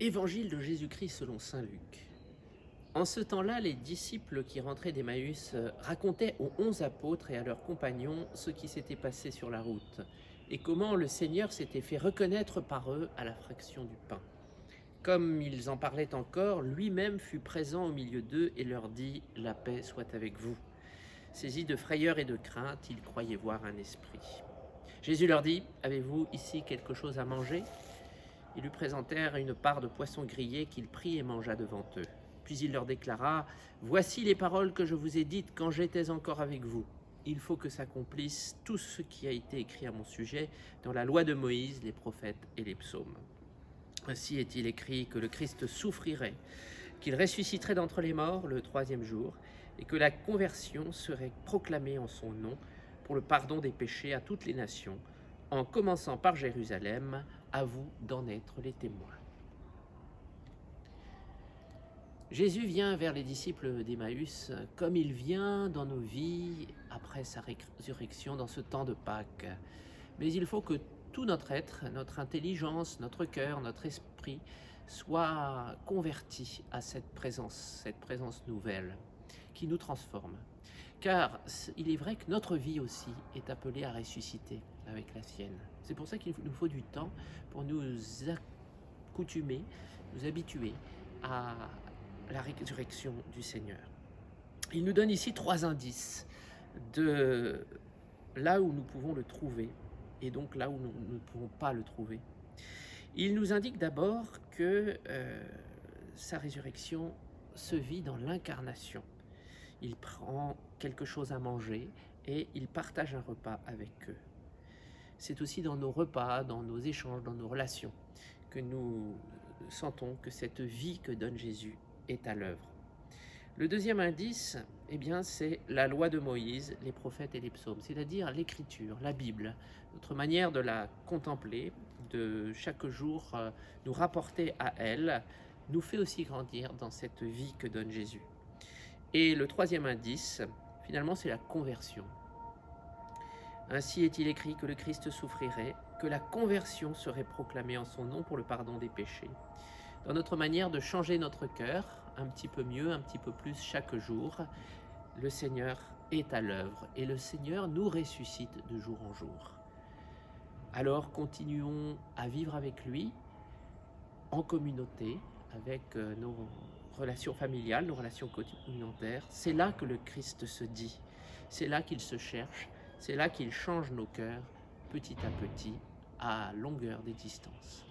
Évangile de Jésus-Christ selon saint Luc. En ce temps-là, les disciples qui rentraient d'Emmaüs racontaient aux 11 apôtres et à leurs compagnons ce qui s'était passé sur la route et comment le Seigneur s'était fait reconnaître par eux à la fraction du pain. Comme ils en parlaient encore, lui-même fut présent au milieu d'eux et leur dit « La paix soit avec vous ». Saisis de frayeur et de crainte, ils croyaient voir un esprit. Jésus leur dit « Avez-vous ici quelque chose à manger ?» Ils lui présentèrent une part de poisson grillé qu'il prit et mangea devant eux. Puis il leur déclara « Voici les paroles que je vous ai dites quand j'étais encore avec vous. Il faut que s'accomplisse tout ce qui a été écrit à mon sujet dans la loi de Moïse, les prophètes et les psaumes. Ainsi est-il écrit que le Christ souffrirait, qu'il ressusciterait d'entre les morts le 3e jour, et que la conversion serait proclamée en son nom pour le pardon des péchés à toutes les nations, en commençant par Jérusalem, à vous d'en être les témoins. » Jésus vient vers les disciples d'Emmaüs comme il vient dans nos vies après sa résurrection dans ce temps de Pâques. Mais il faut que tout notre être, notre intelligence, notre cœur, notre esprit soit converti à cette présence nouvelle qui nous transforme. Car il est vrai que notre vie aussi est appelée à ressusciter avec la sienne. C'est pour ça qu'il nous faut du temps pour nous accoutumer, nous habituer à la résurrection du Seigneur. Il nous donne ici 3 indices de là où nous pouvons le trouver et donc là où nous ne pouvons pas le trouver. Il nous indique d'abord que sa résurrection se vit dans l'incarnation. Il prend quelque chose à manger et il partage un repas avec eux. C'est aussi dans nos repas, dans nos échanges, dans nos relations que nous sentons que cette vie que donne Jésus est à l'œuvre. Le deuxième indice, eh bien, c'est la loi de Moïse, les prophètes et les psaumes, c'est-à-dire l'écriture, la Bible, notre manière de la contempler, de chaque jour nous rapporter à elle, nous fait aussi grandir dans cette vie que donne Jésus. Et le troisième indice, finalement, c'est la conversion. Ainsi est-il écrit que le Christ souffrirait, que la conversion serait proclamée en son nom pour le pardon des péchés. Dans notre manière de changer notre cœur, un petit peu mieux, un petit peu plus chaque jour, le Seigneur est à l'œuvre et le Seigneur nous ressuscite de jour en jour. Alors continuons à vivre avec lui en communauté, avec nos relations familiales, nos relations communautaires. C'est là que le Christ se dit, c'est là qu'il se cherche, c'est là qu'il change nos cœurs petit à petit, à longueur des distances.